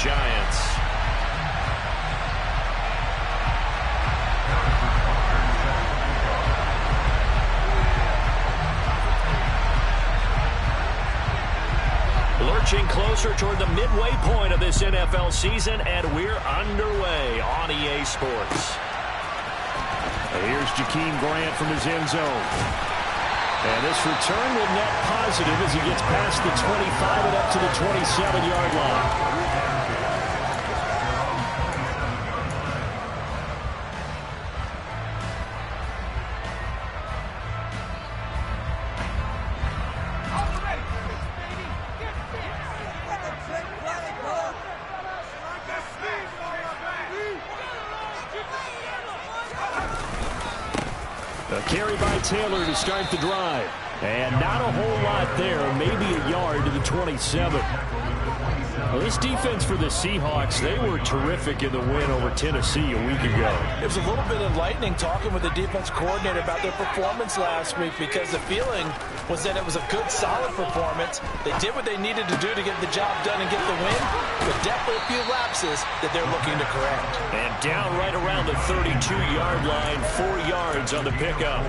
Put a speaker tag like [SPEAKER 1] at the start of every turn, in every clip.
[SPEAKER 1] Giants. Lurching closer toward the midway point of this NFL season, and we're underway on EA Sports. Here's Jakeem Grant from his end zone. And this return will net positive as he gets past the 25 and up to the 27-yard line. A carry by Taylor to start the drive. And not a whole lot there, maybe a yard to the 27. Well, this defense for the Seahawks, they were terrific in the win over Tennessee a week ago.
[SPEAKER 2] It was a little bit enlightening talking with the defense coordinator about their performance last week, because the feeling was that it was a good, solid performance. They did what they needed to do to get the job done and get the win, but definitely a few lapses that they're looking to correct.
[SPEAKER 1] And down right around the 32-yard line, 4 yards on the pickup.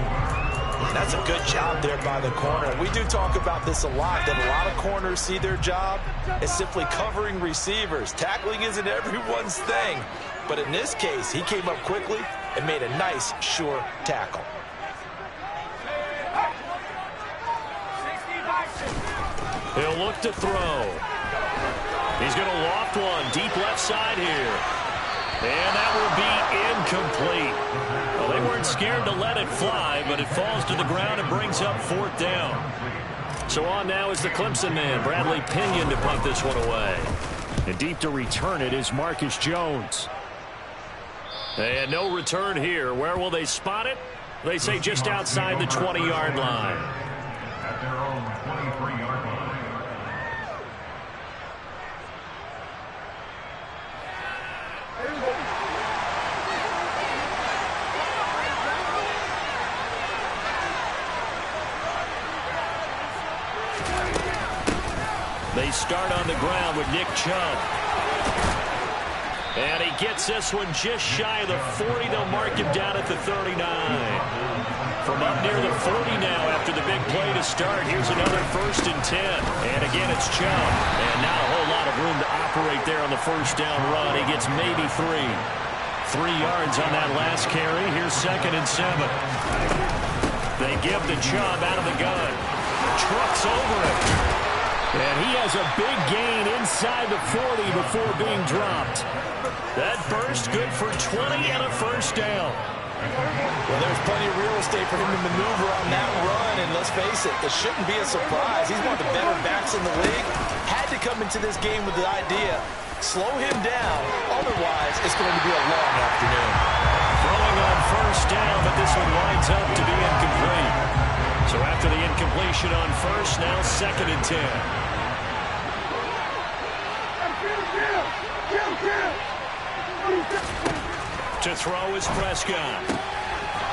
[SPEAKER 2] That's a good job there by the corner. We do talk about this a lot, that a lot of corners see their job as simply covering receivers. Tackling isn't everyone's thing. But in this case, he came up quickly and made a nice, sure tackle.
[SPEAKER 1] He'll look to throw. He's going to loft one deep left side here. And that will be incomplete. Well, they weren't scared to let it fly, but it falls to the ground and brings up 4th down. So on now is the Clemson man, Bradley Pinion, to punt this one away. And deep to return it is Marcus Jones. And no return here. Where will they spot it? They say just outside the 20-yard line.
[SPEAKER 3] At their own 23-yard line.
[SPEAKER 1] They start on the ground with Nick Chubb. And he gets this one just shy of the 40. They'll mark him down at the 39. From up near the 40 now after the big play to start. Here's another 1st and 10. And again, it's Chubb. And not a whole lot of room to operate there on the 1st down run. He gets maybe 3. 3 yards on that last carry. Here's 2nd and 7. They give the Chubb out of the gun. Trucks over it. And he has a big gain inside the 40 before being dropped. That burst good for 20 and a 1st down.
[SPEAKER 2] Well, there's plenty of real estate for him to maneuver on that run, and let's face it, it shouldn't be a surprise. He's one of the better backs in the league. Had to come into this game with the idea, slow him down, otherwise it's going to be a long afternoon.
[SPEAKER 1] Throwing on 1st down, but this one winds up to be incomplete. So after the incompletion on 1st, now 2nd and 10. To throw is Prescott.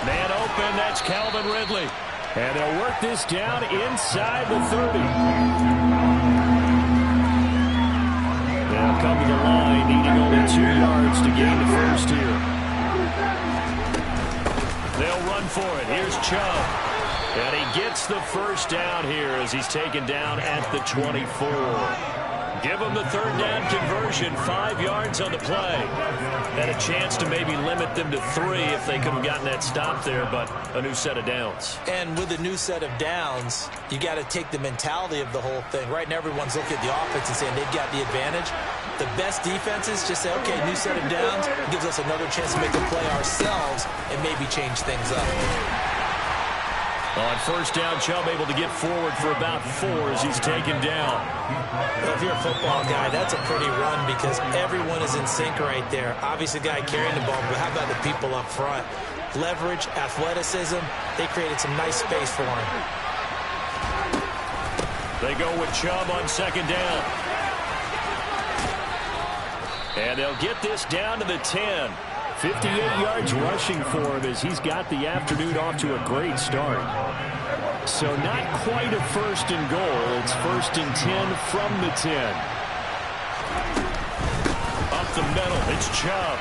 [SPEAKER 1] Man open, that's Calvin Ridley. And they'll work this down inside the 30. They'll come to the line, needing only 2 yards to gain the 1st here. They'll run for it. Here's Chubb. And he gets the 1st down here as he's taken down at the 24. Give him the 3rd down conversion, 5 yards on the play. Had a chance to maybe limit them to 3 if they could have gotten that stop there, but a new set of downs.
[SPEAKER 2] And with a new set of downs, you got to take the mentality of the whole thing. Right now, everyone's looking at the offense and saying they've got the advantage. The best defenses just say, okay, new set of downs, gives us another chance to make a play ourselves and maybe change things up.
[SPEAKER 1] On 1st down, Chubb able to get forward for about 4 as he's taken down.
[SPEAKER 2] Well, if you're a football guy, that's a pretty run because everyone is in sync right there. Obviously, the guy carrying the ball, but how about the people up front? Leverage, athleticism, they created some nice space for him.
[SPEAKER 1] They go with Chubb on 2nd down. And they'll get this down to the 10. 58 yards rushing for him as he's got the afternoon off to a great start. So not quite a 1st and goal. It's 1st and 10 from the 10. the middle. It's Chubb.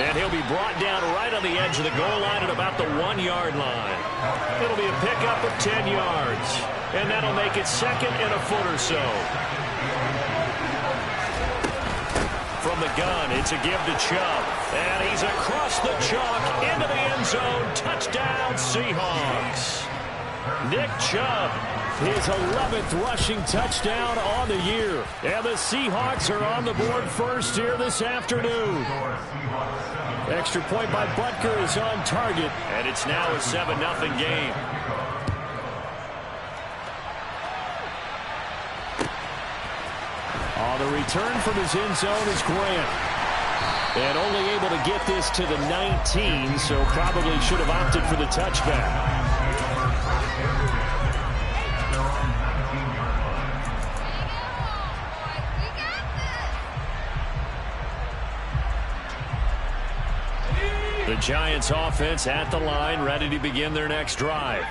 [SPEAKER 1] And he'll be brought down right on the edge of the goal line at about the 1-yard line. It'll be a pickup of 10 yards. And that'll make it second and a foot or so. From the gun, it's a give to Chubb. And he's across the chalk into the end zone. Touchdown, Seahawks. Nick Chubb, his 11th rushing touchdown on the year. And the Seahawks are on the board first here this afternoon. Extra point by Butker is on target. And it's now a 7-0 game. The return from his end zone is Grant. And only able to get this to the 19, so probably should have opted for the touchback. The Giants offense at the line, ready to begin their next drive.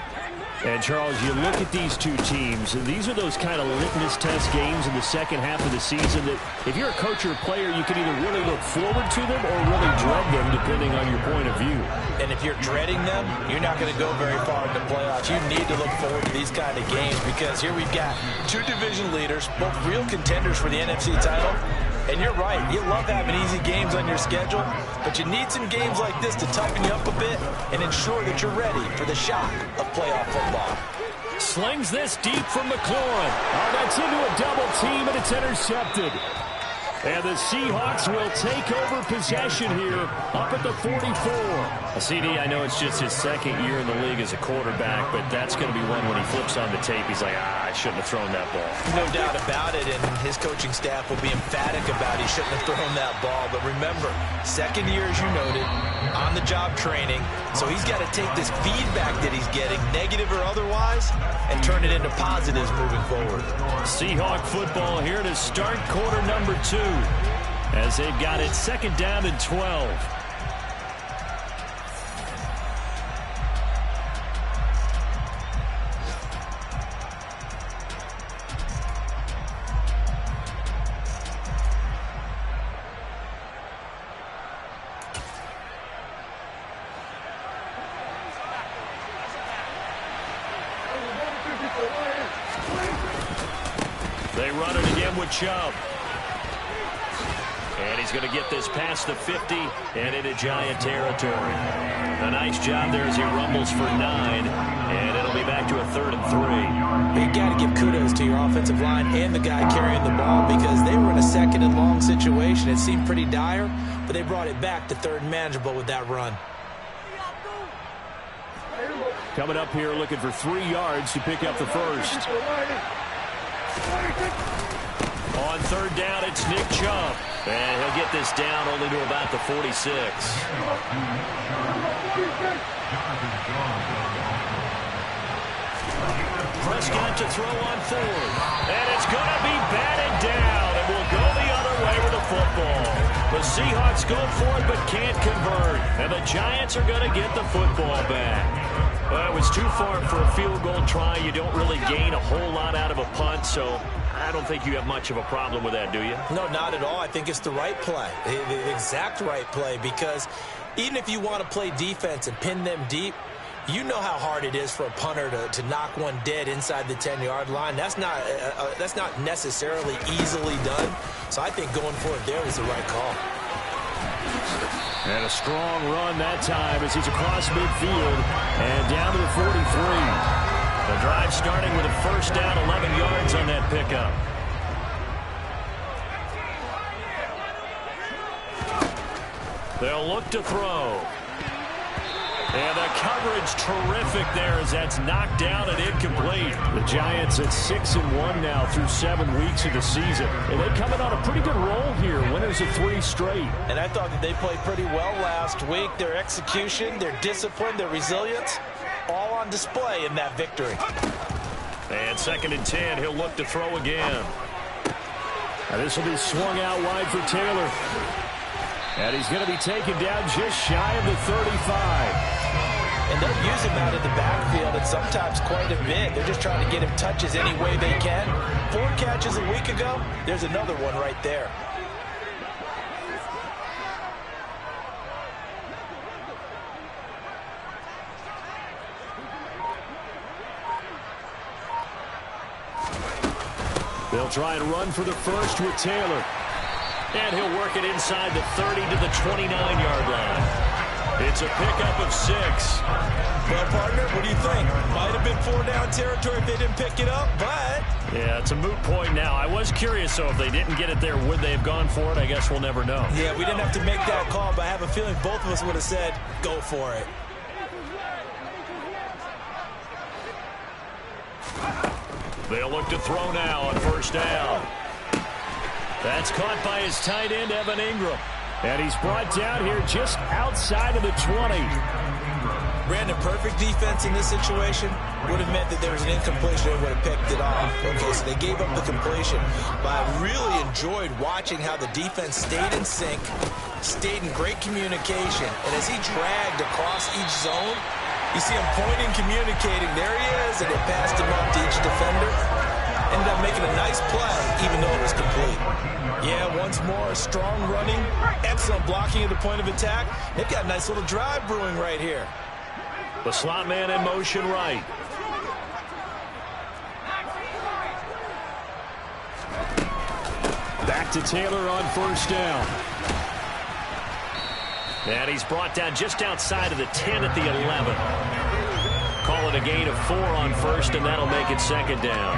[SPEAKER 1] And, Charles, you look at these two teams, and these are those kind of litmus test games in the second half of the season that if you're a coach or a player, you can either really look forward to them or really dread them, depending on your point of view.
[SPEAKER 2] And if you're dreading them, you're not going to go very far in the playoffs. You need to look forward to these kind of games because here we've got two division leaders, both real contenders for the NFC title. And you're right, you love having easy games on your schedule, but you need some games like this to toughen you up a bit and ensure that you're ready for the shock of playoff football.
[SPEAKER 1] Slings this deep from McLaurin. Oh, that's into a double team, and it's intercepted. And the Seahawks will take over possession here up at the 44. CD, I know it's just his second year in the league as a quarterback, but that's going to be one when he flips on the tape. He's like, I shouldn't have thrown that ball.
[SPEAKER 2] No doubt about it, and his coaching staff will be emphatic about he shouldn't have thrown that ball. But remember, second year, as you noted, on-the-job training, so he's got to take this feedback that he's getting, negative or otherwise, and turn it into positives moving forward.
[SPEAKER 1] Seahawk football here to start quarter number 2 as they've got it second down and 12. They run it again with Chubb. And he's going to get this past the 50 and into Giant territory. A nice job there as he rumbles for 9. And it'll be back to a 3rd and 3.
[SPEAKER 2] You got to give kudos to your offensive line and the guy carrying the ball because they were in a 2nd and long situation. It seemed pretty dire, but they brought it back to 3rd and manageable with that run.
[SPEAKER 1] Coming up here looking for 3 yards to pick up the first. On 3rd down, it's Nick Chubb. And he'll get this down only to about the 46. Prescott to throw on 4th. And it's going to be batted down. And will go the other way with the football. The Seahawks go for it but can't convert. And the Giants are going to get the football back. Well, it was too far for a field goal try. You don't really gain a whole lot out of a punt, so I don't think you have much of a problem with that, do you?
[SPEAKER 2] No, not at all. I think it's the right play, the exact right play, because even if you want to play defense and pin them deep, you know how hard it is for a punter to knock one dead inside the 10-yard line. That's not necessarily easily done, so I think going for it there is the right call.
[SPEAKER 1] And a strong run that time as he's across midfield and down to the 43. The drive starting with a first down, 11 yards on that pickup. They'll look to throw. And the coverage terrific there as that's knocked down and incomplete. The Giants at 6-1 now through 7 weeks of the season. And they're coming on a pretty good roll here. Winners of 3 straight.
[SPEAKER 2] And I thought that they played pretty well last week. Their execution, their discipline, their resilience, all on display in that victory.
[SPEAKER 1] And 2nd and 10, he'll look to throw again. Now this will be swung out wide for Taylor. And he's going to be taken down just shy of the 35.
[SPEAKER 2] And they'll use him out of the backfield and sometimes quite a bit. They're just trying to get him touches any way they can. 4 catches a week ago. There's another one right there.
[SPEAKER 1] They'll try and run for the first with Taylor. And he'll work it inside the 30 to the 29-yard line. It's a pickup of 6.
[SPEAKER 2] Well, partner, what do you think? Might have been 4-down territory if they didn't pick it up, but...
[SPEAKER 1] Yeah, it's a moot point now. I was curious, so if they didn't get it there, would they have gone for it? I guess we'll never know.
[SPEAKER 2] Yeah, we didn't have to make that call, but I have a feeling both of us would have said, go for it.
[SPEAKER 1] They'll look to throw now on first down. That's caught by his tight end, Evan Ingram. And he's brought down here just outside of the 20.
[SPEAKER 2] Brandon, perfect defense in this situation would have meant that there was an incompletion and would have picked it off. Okay, so they gave up the completion. But I really enjoyed watching how the defense stayed in sync, stayed in great communication. And as he dragged across each zone, you see him pointing, communicating. There he is, and they passed him up to each defender. Ended up making a nice play, even though it was complete. Yeah, once more, strong running, excellent blocking at the point of attack. They've got a nice little drive brewing right here.
[SPEAKER 1] The slot man in motion right. Back to Taylor on first down. And he's brought down just outside of the 10 at the 11. Call it a gain of 4 on first, and that'll make it second down.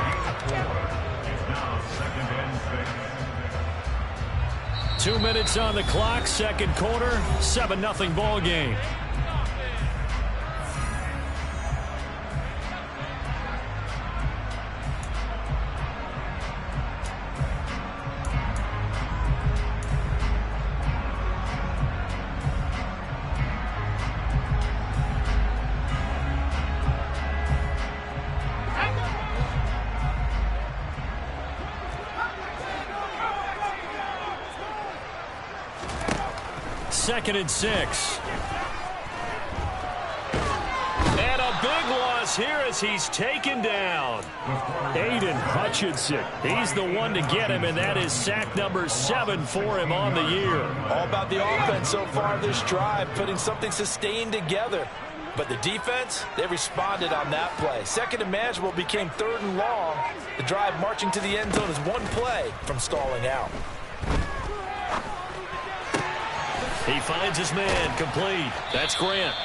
[SPEAKER 1] 2 minutes on the clock, second quarter, 7-0 ball game. Second and 6. And a big loss here as he's taken down. Aiden Hutchinson. He's the one to get him, and that is sack number 7 for him on the year.
[SPEAKER 2] All about the offense so far this drive, putting something sustained together. But the defense, they responded on that play. Second and manageable became 3rd and long. The drive marching to the end zone is one play from stalling out.
[SPEAKER 1] He finds his man, complete. That's Grant.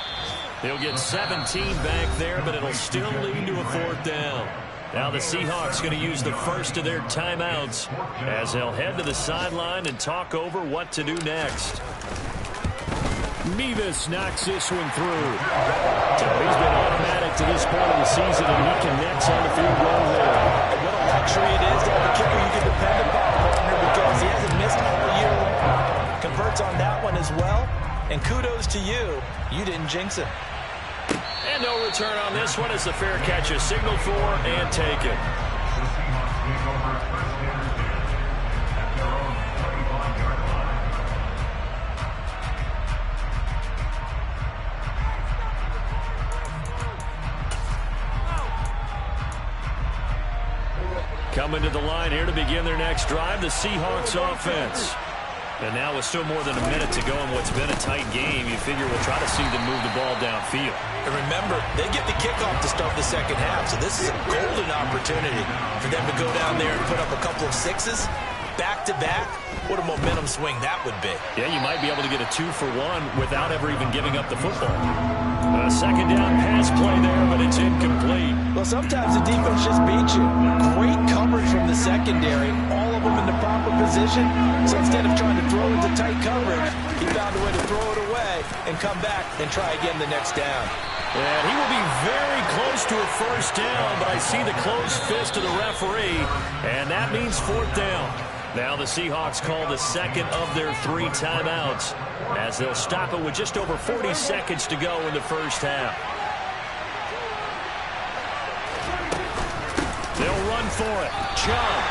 [SPEAKER 1] He'll get 17 back there, but it'll still lead to a 4th down. Now the Seahawks going to use the first of their timeouts as they'll head to the sideline and talk over what to do next. Mevis knocks this one through. So he's been automatic to this point of the season, and he connects on the field goal there.
[SPEAKER 2] And what a luxury it is to have a kicker you can depend upon, partner, because he hasn't missed all year long. Converts on that one as well. And kudos to you. You didn't jinx it.
[SPEAKER 1] And no return on this one as the fair catch is signaled for and taken. Coming to the line here to begin their next drive, the Seahawks offense. And now with still more than a minute to go in what's been a tight game, you figure we'll try to see them move the ball downfield.
[SPEAKER 2] And remember, they get the kickoff to start the second half, so this is a golden opportunity for them to go down there and put up a couple of 6s back-to-back. What a momentum swing that would be.
[SPEAKER 1] Yeah, you might be able to get a 2-for-1 without ever even giving up the football. A second down pass play there, but it's incomplete.
[SPEAKER 2] Well, sometimes the defense just beats you. Great coverage from the secondary, all of them in the proper position. So instead of trying to throw into tight coverage, he found a way to throw it away and come back and try again the next down.
[SPEAKER 1] And he will be very close to a first down, but I see the closed fist of the referee, and that means 4th down. Now the Seahawks call the second of their 3 timeouts as they'll stop it with just over 40 seconds to go in the first half. They'll run for it. Chubb.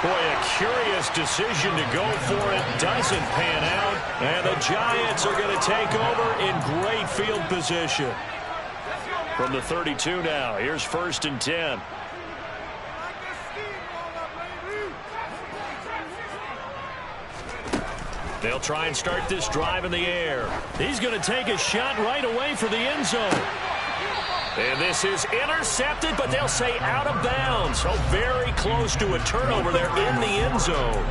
[SPEAKER 1] Boy, a curious decision to go for it. Doesn't pan out. And the Giants are going to take over in great field position. From the 32 now, here's 1st and 10. They'll try and start this drive in the air. He's going to take a shot right away for the end zone. And this is intercepted, but they'll say out of bounds. So very close to a turnover there in the end zone.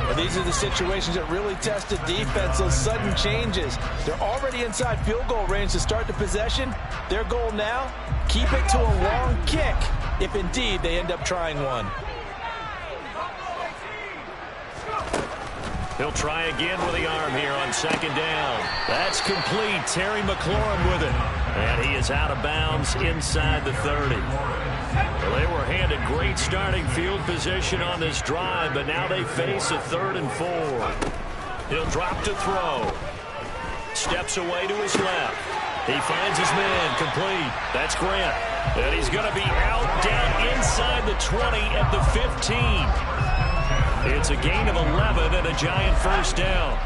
[SPEAKER 2] And these are the situations that really test the defense, those sudden changes. They're already inside field goal range to start the possession. Their goal now, keep it to a long kick, if indeed they end up trying one.
[SPEAKER 1] He'll try again with the arm here on second down. That's complete. Terry McLaurin with it. And he is out of bounds inside the 30. Well, they were handed great starting field position on this drive, but now they face a 3rd and 4. He'll drop to throw. Steps away to his left. He finds his man complete. That's Grant. And he's going to be out down inside the 20 at the 15. It's a gain of 11 and a giant first down.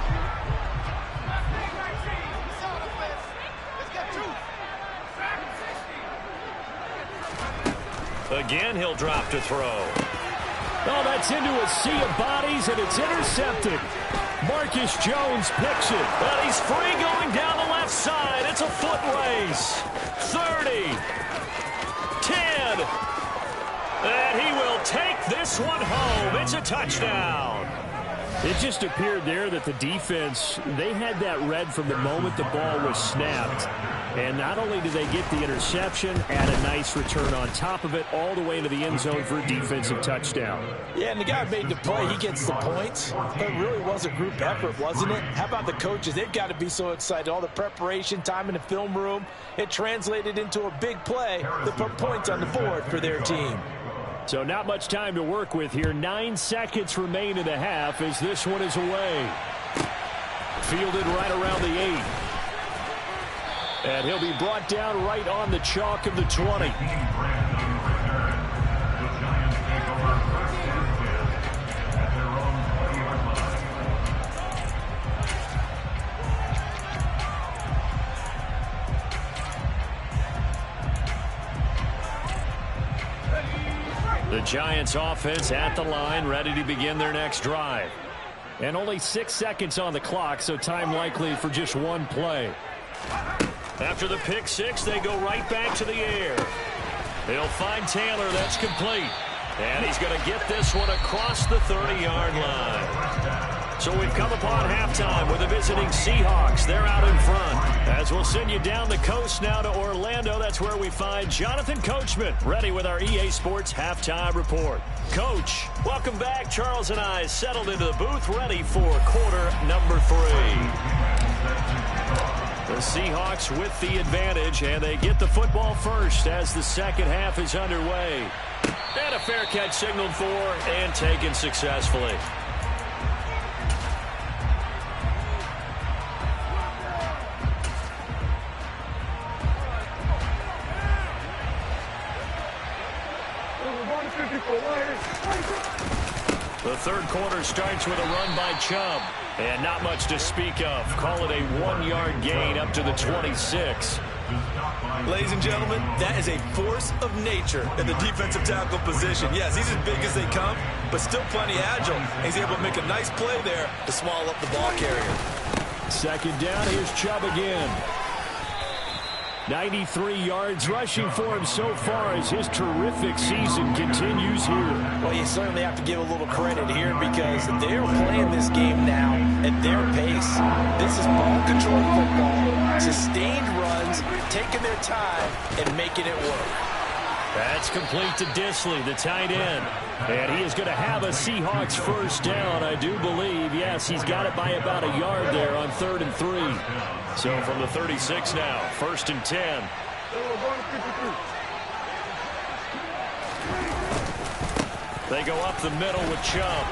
[SPEAKER 1] Again, he'll drop to throw. Oh, that's into a sea of bodies, and it's intercepted. Marcus Jones picks it. But he's free going down the left side. It's a foot race. 30. 10. And he will take this one home. It's a touchdown.
[SPEAKER 4] It just appeared there that the defense, they had that read from the moment the ball was snapped. And not only did they get the interception, add a nice return on top of it, all the way into the end zone for a defensive touchdown.
[SPEAKER 2] Yeah, and the guy made the play. He gets the points. But it really was a group effort, wasn't it? How about the coaches? They've got to be so excited. All the preparation, time in the film room, it translated into a big play that put points on the board for their team.
[SPEAKER 4] So not much time to work with here. 9 seconds remain in the half as this one is away. Fielded right around the 8. And he'll be brought down right on the chalk of the 20. The Giants offense at the line, ready to begin their next drive. And only 6 seconds on the clock, so time likely for just one play.
[SPEAKER 1] After the pick six, they go right back to the air. They'll find Taylor. That's complete. And he's going to get this one across the 30-yard line. So we've come upon halftime with the visiting Seahawks. They're out in front. As we'll send you down the coast now to Orlando, that's where we find Jonathan Coachman, ready with our EA Sports Halftime Report. Coach, welcome back. Charles and I settled into the booth, ready for quarter number 3. The Seahawks with the advantage, and they get the football first as the second half is underway. And a fair catch signaled for and taken successfully. The third quarter starts with a run by Chubb. And not much to speak of. Call it a 1-yard gain up to the 26.
[SPEAKER 2] Ladies and gentlemen, that is a force of nature in the defensive tackle position. Yes, he's as big as they come, but still plenty agile. He's able to make a nice play there to swallow up the ball carrier.
[SPEAKER 4] Second down, here's Chubb again. 93 yards rushing for him so far as his terrific season continues here.
[SPEAKER 2] Well, you certainly have to give a little credit here because they're playing this game now at their pace. This is ball-controlled football, sustained runs, taking their time, and making it work.
[SPEAKER 1] That's complete to Disley, the tight end. And he is going to have a Seahawks first down, I do believe. Yes, he's got it by about a yard there on 3rd and 3. So from the 36 now, 1st and 10. They go up the middle with Chubb.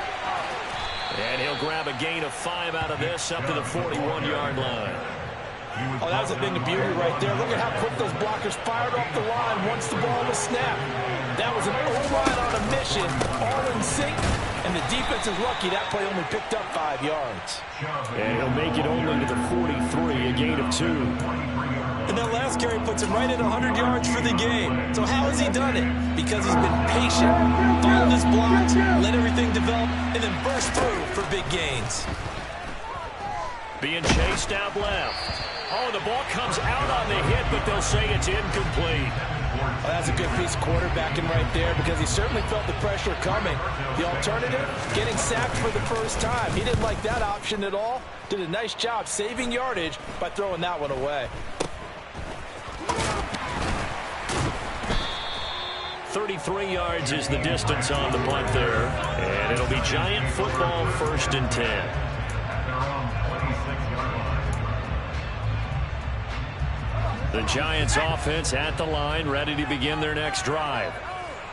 [SPEAKER 1] And he'll grab a gain of 5 out of this up to the 41-yard line.
[SPEAKER 2] Oh, that was a thing of beauty right there. Look at how quick those blockers fired off the line once the ball was snapped. That was an O-line on a mission, all in sync, and the defense is lucky that play only picked up 5 yards.
[SPEAKER 4] And he'll make it only to the 43, a gain of 2.
[SPEAKER 2] And that last carry puts him right at 100 yards for the game. So how has he done it? Because he's been patient, followed his blocks, let everything develop, and then burst through for big gains.
[SPEAKER 1] Being chased out left. Oh, the ball comes out on the hit, but they'll say it's incomplete.
[SPEAKER 2] Well, that's a good piece of quarterbacking right there because he certainly felt the pressure coming. The alternative, getting sacked for the first time. He didn't like that option at all. Did a nice job saving yardage by throwing that one away.
[SPEAKER 1] 33 yards is the distance on the punt there. And it'll be Giant football, 1st and 10. The Giants offense at the line, ready to begin their next drive.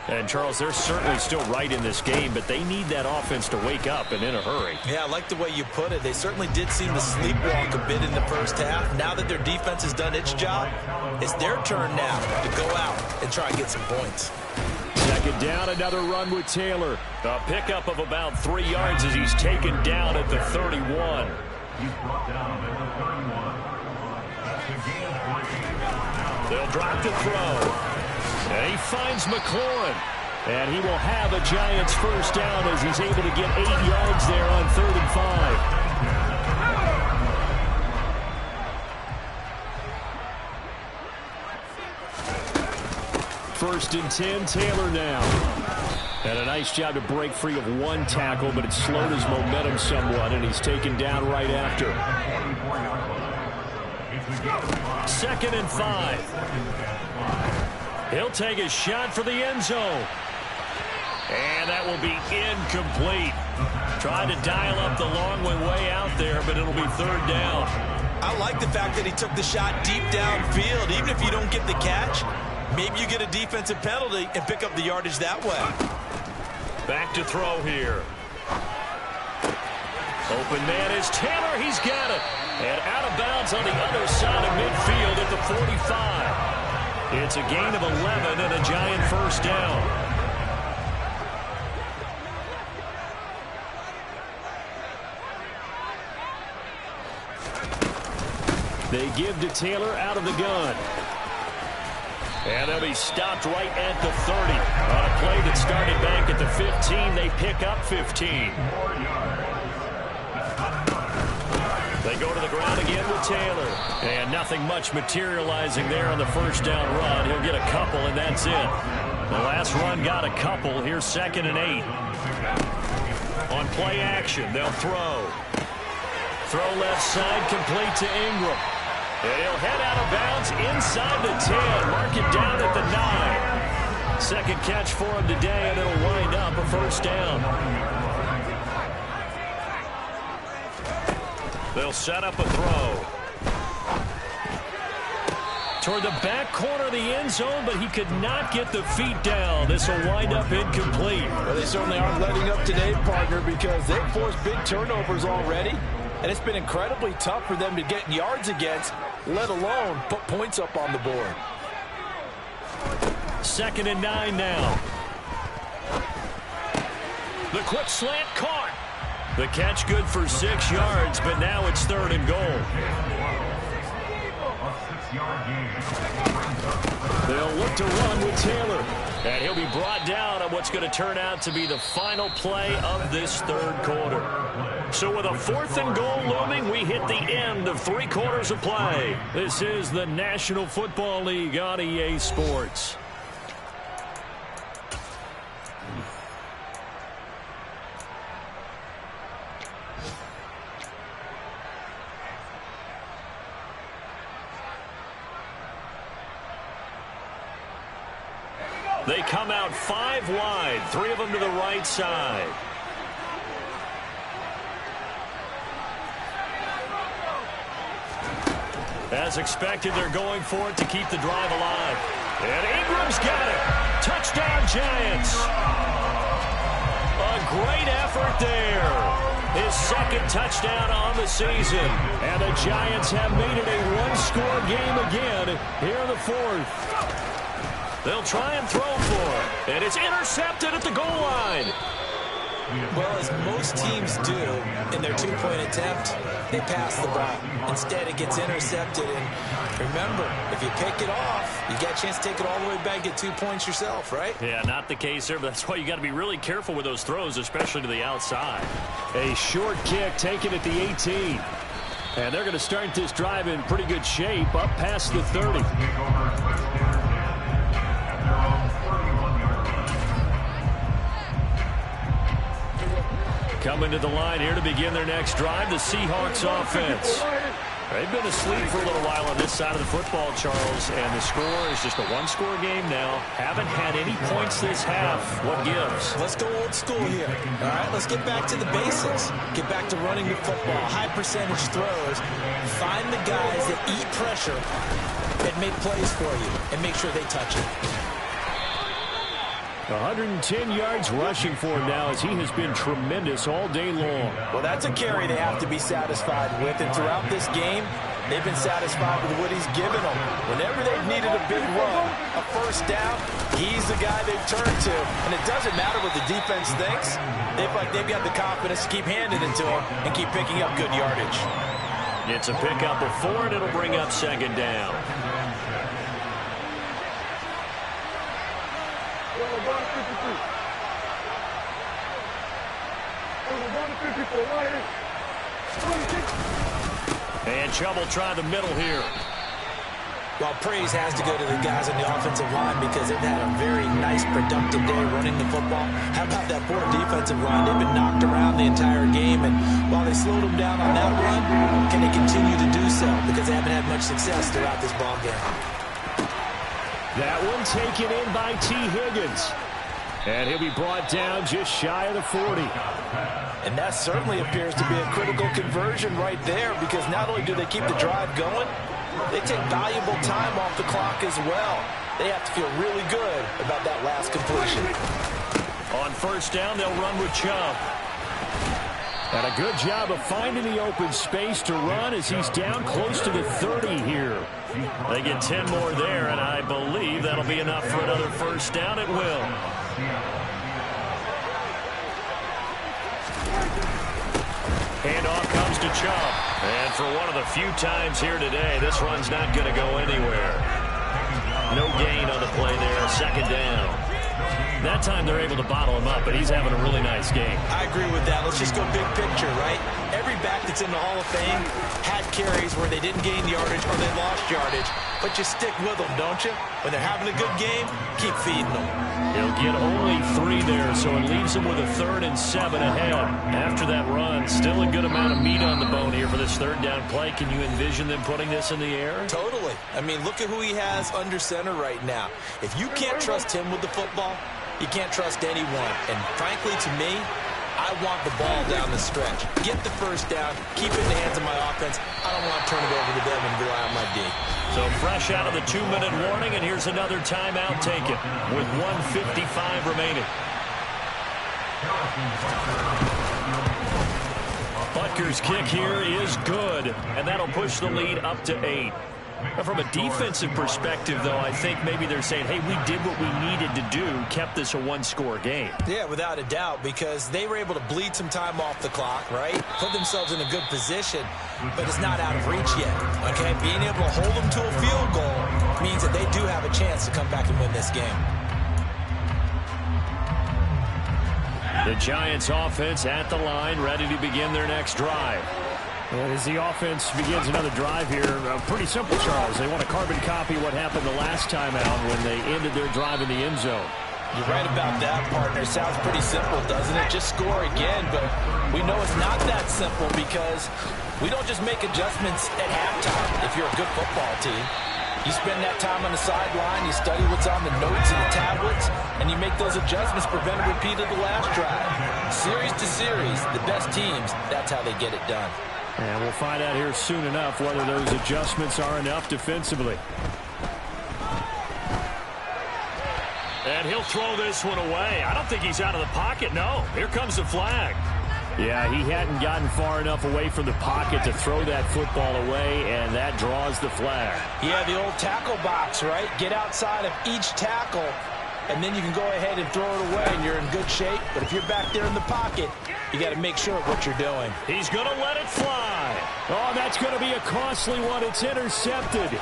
[SPEAKER 1] And, Charles, they're certainly still right in this game, but they need that offense to wake up and in a hurry.
[SPEAKER 2] Yeah, I like the way you put it. They certainly did seem to sleepwalk a bit in the first half. Now that their defense has done its job, it's their turn now to go out and try and get some points.
[SPEAKER 4] 2nd down, another run with Taylor.
[SPEAKER 1] A pickup of about 3 yards as he's taken down at the 31.
[SPEAKER 3] He's brought down at the 31. That's a gain of 3.
[SPEAKER 1] They'll drop the throw. And he finds McLaurin. And he will have a Giants first down as he's able to get 8 yards there on 3rd and 5. First and 10, Taylor now. And a nice job to break free of one tackle, but it slowed his momentum somewhat, and he's taken down right after. 2nd and 5. He'll take a shot for the end zone. And that will be incomplete. Trying to dial up the long way out there, but it'll be 3rd down.
[SPEAKER 2] I like the fact that he took the shot deep downfield. Even if you don't get the catch, maybe you get a defensive penalty and pick up the yardage that way.
[SPEAKER 1] Back to throw here. Open man is Taylor. He's got it. And out of bounds on the other side of midfield at the 45. It's a gain of 11 and a Giant first down. They give to Taylor out of the gun. And they'll be stopped right at the 30. On a play that started back at the 15, they pick up 15. They go to the ground again with Taylor. And nothing much materializing there on the first down run. He'll get a couple, and that's it. The last run got a couple. Here's 2nd and 8. On play action, they'll throw. Throw left side, complete to Ingram. And he'll head out of bounds inside the 10. Mark it down at the 9. Second catch for him today, and it'll wind up a first down. They'll set up a throw. Toward the back corner of the end zone, but he could not get the feet down. This will wind up incomplete.
[SPEAKER 2] Well, they certainly aren't letting up today, partner, because they've forced big turnovers already. And it's been incredibly tough for them to get yards against, let alone put points up on the board.
[SPEAKER 1] 2nd and 9 now. The quick slant caught. The catch good for 6 yards, but now it's 3rd and goal. They'll look to run with Taylor. And he'll be brought down on what's going to turn out to be the final play of this 3rd quarter. So with a 4th and goal looming, we hit the end of 3 quarters of play. This is the National Football League on EA Sports. They come out 5 wide, 3 of them to the right side. As expected, they're going for it to keep the drive alive. And Ingram's got it. Touchdown, Giants. A great effort there. His 2nd touchdown on the season. And the Giants have made it a one-score game again here in the 4th. They'll try and throw for it. And it's intercepted at the goal line.
[SPEAKER 2] Well, as most teams do in their 2-point attempt, they pass the ball. Instead, it gets intercepted. And remember, if you pick it off, you get a chance to take it all the way back, get 2 points yourself, right?
[SPEAKER 1] Yeah, not the case there, but that's why you got to be really careful with those throws, especially to the outside.
[SPEAKER 4] A short kick taken at the 18. And they're going to start this drive in pretty good shape, up past the 30. Coming to the line here to begin their next drive, the Seahawks offense. They've been asleep for a little while on this side of the football, Charles, and the score is just a one-score game now. Haven't had any points this half. What gives?
[SPEAKER 2] Let's go old school here. All right, let's get back to the basics. Get back to running the football, high percentage throws. Find the guys that eat pressure and make plays for you and make sure they touch it.
[SPEAKER 4] 110 yards rushing for him now as he has been tremendous all day long.
[SPEAKER 2] Well, that's a carry they have to be satisfied with, and throughout this game, they've been satisfied with what he's given them. Whenever they've needed a big run, a first down, he's the guy they've turned to, and it doesn't matter what the defense thinks. They've got the confidence to keep handing it to him and keep picking up good yardage.
[SPEAKER 4] It's a pickup of 4, and it'll bring up second down. And trouble trying the middle here.
[SPEAKER 2] Well, praise has to go to the guys on the offensive line because they've had a very nice, productive day running the football. How about that poor defensive line? They've been knocked around the entire game, and while they slowed them down on that run, can they continue to do so? Because they haven't had much success throughout this ball game.
[SPEAKER 4] That one taken in by T. Higgins. And he'll be brought down just shy of the 40.
[SPEAKER 2] And that certainly appears to be a critical conversion right there because not only do they keep the drive going, they take valuable time off the clock as well. They have to feel really good about that last completion.
[SPEAKER 4] On first down, they'll run with Chubb. And a good job of finding the open space to run as he's down close to the 30 here. They get 10 more there, and I believe that'll be enough for another first down. It will. Handoff comes to Chubb. And for one of the few times here today, this run's not going to go anywhere. No gain on the play there. Second down. That time they're able to bottle him up, but he's having a really nice game.
[SPEAKER 2] I agree with that. Let's just go big picture, right? Every back that's in the Hall of Fame had carries where they didn't gain yardage or they lost yardage. But you stick with them, don't you? When they're having a good game, keep feeding them.
[SPEAKER 4] He'll get only 3 there, so it leaves him with a 3rd and 7 ahead. After that run, still a good amount of meat on the bone here for this third down play. Can you envision them putting this in the air?
[SPEAKER 2] Totally. I mean, look at who he has under center right now. If you can't trust him with the football, you can't trust anyone. And frankly, to me, I want the ball down the stretch. Get the first down, keep it in the hands of my offense. I don't want to turn it over to them and rely on my D.
[SPEAKER 4] So fresh out of the 2-minute warning, and here's another timeout taken with 1:55 remaining. Butker's kick here is good, and that'll push the lead up to 8. From a defensive perspective, though, I think maybe they're saying, hey, we did what we needed to do, kept this a one-score game.
[SPEAKER 2] Yeah, without a doubt, because they were able to bleed some time off the clock, right? Put themselves in a good position, but it's not out of reach yet, okay? Being able to hold them to a field goal means that they do have a chance to come back and win this game.
[SPEAKER 4] The Giants offense at the line, ready to begin their next drive. As the offense begins another drive here, pretty simple, Charles. They want to carbon copy what happened the last time out when they ended their drive in the end zone.
[SPEAKER 2] You're right about that, partner. Sounds pretty simple, doesn't it? Just score again, but we know it's not that simple because we don't just make adjustments at halftime if you're a good football team. You spend that time on the sideline, you study what's on the notes and the tablets, and you make those adjustments, prevent a repeat of the last drive. Series to series, the best teams, that's how they get it done.
[SPEAKER 4] And we'll find out here soon enough whether those adjustments are enough defensively. And he'll throw this one away. I don't think he's out of the pocket, no. Here comes the flag. Yeah, he hadn't gotten far enough away from the pocket to throw that football away, and that draws the flag.
[SPEAKER 2] Yeah, the old tackle box, right? Get outside of each tackle, and then you can go ahead and throw it away, and you're in good shape. But if you're back there in the pocket, you got to make sure of what you're doing.
[SPEAKER 4] He's going to let it fly. Oh, that's going to be a costly one. It's intercepted.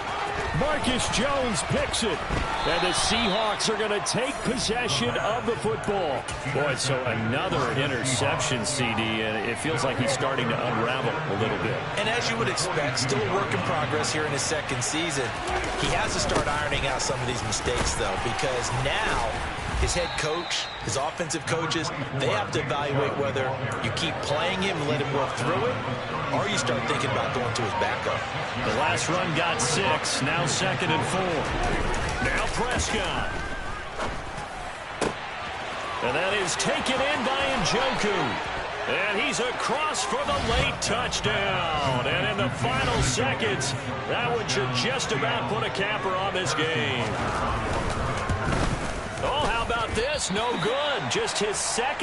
[SPEAKER 4] Marcus Jones picks it. And the Seahawks are going to take possession of the football. Boy, so another interception, CD, and it feels like he's starting to unravel a little bit.
[SPEAKER 2] And as you would expect, still a work in progress here in his second season. He has to start ironing out some of these mistakes, though, because now his head coach, his offensive coaches, they have to evaluate whether you keep playing him and let him work through it, or you start thinking about going to his backup.
[SPEAKER 1] The last run got 6, now 2nd and 4. Now Prescott. And that is taken in by Njoku. And he's across for the late touchdown. And in the final seconds, that one should just about put a capper on this game. Oh, how about this? No good. Just his second.